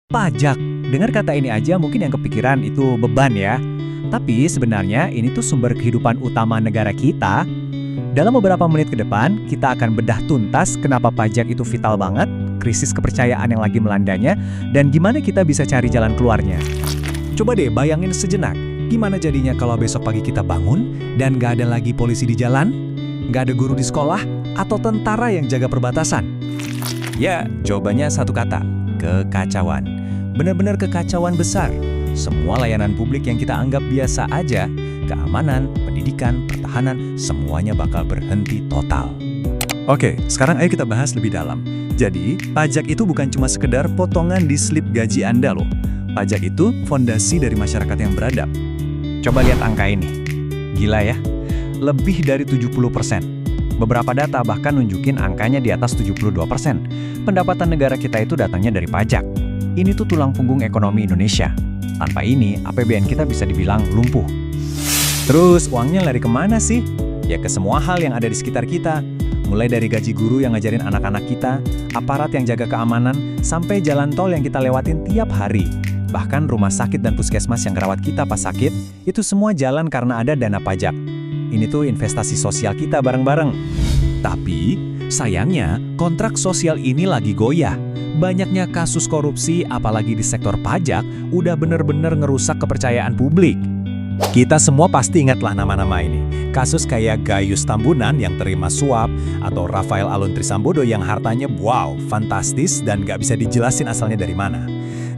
Pajak. Dengar kata ini aja mungkin yang kepikiran itu beban ya. Tapi sebenarnya ini tuh sumber kehidupan utama negara kita. Dalam beberapa menit ke depan, kita akan bedah tuntas kenapa pajak itu vital banget, krisis kepercayaan yang lagi melandanya, dan gimana kita bisa cari jalan keluarnya. Coba deh bayangin sejenak, gimana jadinya kalau besok pagi kita bangun dan gak ada lagi polisi di jalan, gak ada guru di sekolah, atau tentara yang jaga perbatasan? Ya, jawabannya satu kata, kekacauan. Benar-benar kekacauan besar. Semua layanan publik yang kita anggap biasa aja, keamanan, pendidikan, pertahanan, semuanya bakal berhenti total. Oke, sekarang ayo kita bahas lebih dalam. Jadi, pajak itu bukan cuma sekedar potongan di slip gaji Anda loh. Pajak itu fondasi dari masyarakat yang beradab. Coba lihat angka ini. Gila ya, lebih dari 70%. Beberapa data bahkan nunjukin angkanya di atas 72%. Pendapatan negara kita itu datangnya dari pajak. Ini tuh tulang punggung ekonomi Indonesia. Tanpa ini, APBN kita bisa dibilang lumpuh. Terus, uangnya lari kemana sih? Ya ke semua hal yang ada di sekitar kita. Mulai dari gaji guru yang ngajarin anak-anak kita, aparat yang jaga keamanan, sampai jalan tol yang kita lewatin tiap hari. Bahkan rumah sakit dan puskesmas yang ngerawat kita pas sakit, itu semua jalan karena ada dana pajak. Ini tuh investasi sosial kita bareng-bareng. Tapi, sayangnya, kontrak sosial ini lagi goyah. Banyaknya kasus korupsi, apalagi di sektor pajak, udah bener-bener ngerusak kepercayaan publik. Kita semua pasti ingatlah nama-nama ini. Kasus kayak Gayus Tambunan yang terima suap, atau Rafael Alun Trisambodo yang hartanya wow, fantastis dan gak bisa dijelasin asalnya dari mana.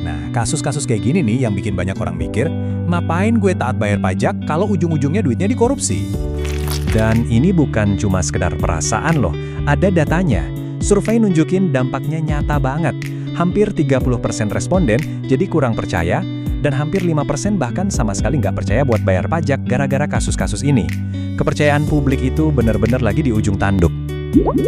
Nah, kasus-kasus kayak gini nih yang bikin banyak orang mikir, ngapain gue taat bayar pajak kalau ujung-ujungnya duitnya dikorupsi? Dan ini bukan cuma sekedar perasaan loh, ada datanya. Survei nunjukin dampaknya nyata banget. Hampir 30% responden jadi kurang percaya, dan hampir 5% bahkan sama sekali nggak percaya buat bayar pajak gara-gara kasus-kasus ini. Kepercayaan publik itu benar-benar lagi di ujung tanduk.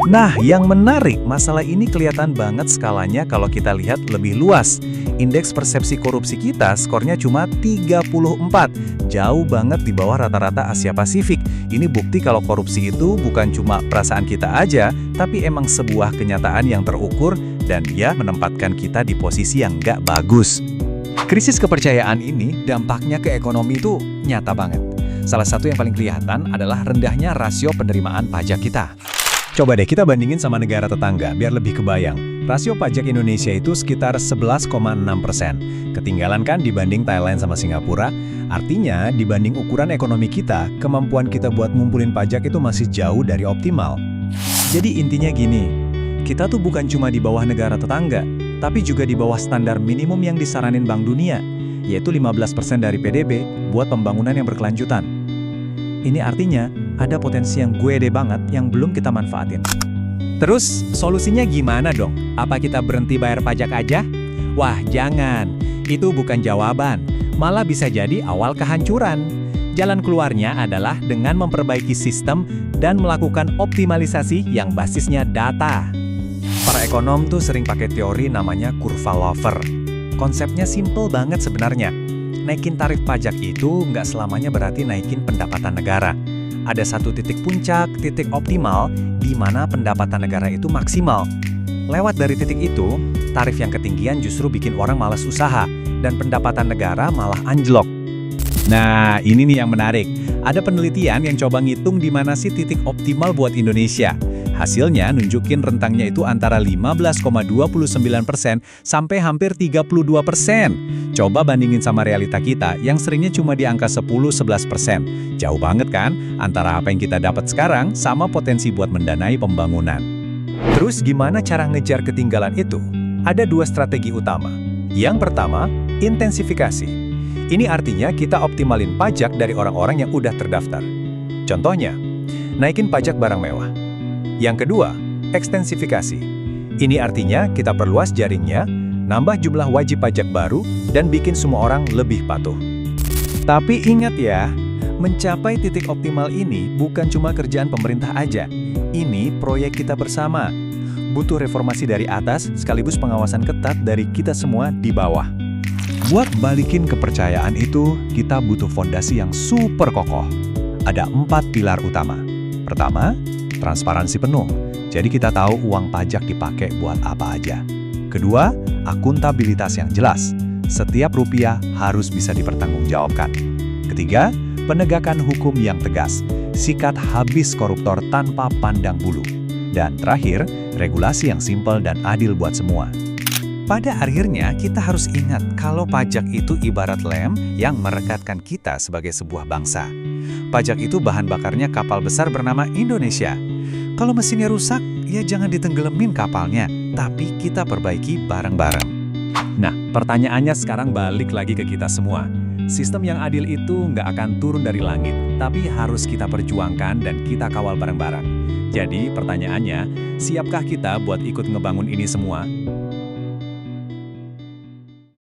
Nah, yang menarik, masalah ini kelihatan banget skalanya kalau kita lihat lebih luas. Indeks persepsi korupsi kita skornya cuma 34, jauh banget di bawah rata-rata Asia Pasifik. Ini bukti kalau korupsi itu bukan cuma perasaan kita aja, tapi emang sebuah kenyataan yang terukur dan dia menempatkan kita di posisi yang nggak bagus. Krisis kepercayaan ini dampaknya ke ekonomi itu nyata banget. Salah satu yang paling kelihatan adalah rendahnya rasio penerimaan pajak kita. Coba deh kita bandingin sama negara tetangga biar lebih kebayang. Rasio pajak Indonesia itu sekitar 11,6%. Ketinggalan kan dibanding Thailand sama Singapura? Artinya dibanding ukuran ekonomi kita, kemampuan kita buat ngumpulin pajak itu masih jauh dari optimal. Jadi intinya gini, kita tuh bukan cuma di bawah negara tetangga, tapi juga di bawah standar minimum yang disaranin Bank Dunia, yaitu 15% dari PDB buat pembangunan yang berkelanjutan. Ini artinya ada potensi yang gede banget yang belum kita manfaatin. Terus, solusinya gimana dong? Apa kita berhenti bayar pajak aja? Wah, jangan. Itu bukan jawaban. Malah bisa jadi awal kehancuran. Jalan keluarnya adalah dengan memperbaiki sistem dan melakukan optimalisasi yang basisnya data. Para ekonom tuh sering pakai teori namanya kurva Laffer. Konsepnya simple banget sebenarnya. Naikin tarif pajak itu nggak selamanya berarti naikin pendapatan negara. Ada satu titik puncak, titik optimal, di mana pendapatan negara itu maksimal. Lewat dari titik itu, tarif yang ketinggian justru bikin orang malas usaha, dan pendapatan negara malah anjlok. Nah, ini nih yang menarik. Ada penelitian yang coba ngitung di mana sih titik optimal buat Indonesia. Hasilnya nunjukin rentangnya itu antara 15,29% sampai hampir 32%. Coba bandingin sama realita kita yang seringnya cuma di angka 10-11%. Jauh banget kan antara apa yang kita dapat sekarang sama potensi buat mendanai pembangunan. Terus gimana cara ngejar ketinggalan itu? Ada dua strategi utama. Yang pertama, intensifikasi. Ini artinya kita optimalin pajak dari orang-orang yang udah terdaftar. Contohnya, naikin pajak barang mewah. Yang kedua, ekstensifikasi. Ini artinya kita perluas jaringnya, nambah jumlah wajib pajak baru, dan bikin semua orang lebih patuh. Tapi ingat ya, mencapai titik optimal ini bukan cuma kerjaan pemerintah aja. Ini proyek kita bersama. Butuh reformasi dari atas sekaligus pengawasan ketat dari kita semua di bawah. Buat balikin kepercayaan itu, kita butuh fondasi yang super kokoh. Ada 4 pilar utama. Pertama, transparansi penuh. Jadi kita tahu uang pajak dipakai buat apa aja. Kedua, akuntabilitas yang jelas. Setiap rupiah harus bisa dipertanggungjawabkan. Ketiga, penegakan hukum yang tegas. Sikat habis koruptor tanpa pandang bulu. Dan terakhir, regulasi yang simpel dan adil buat semua. Pada akhirnya, kita harus ingat kalau pajak itu ibarat lem yang merekatkan kita sebagai sebuah bangsa. Pajak itu bahan bakarnya kapal besar bernama Indonesia. Kalau mesinnya rusak, ya jangan ditenggelamin kapalnya, tapi kita perbaiki bareng-bareng. Nah, pertanyaannya sekarang balik lagi ke kita semua. Sistem yang adil itu nggak akan turun dari langit, tapi harus kita perjuangkan dan kita kawal bareng-bareng. Jadi, pertanyaannya, siapkah kita buat ikut ngebangun ini semua?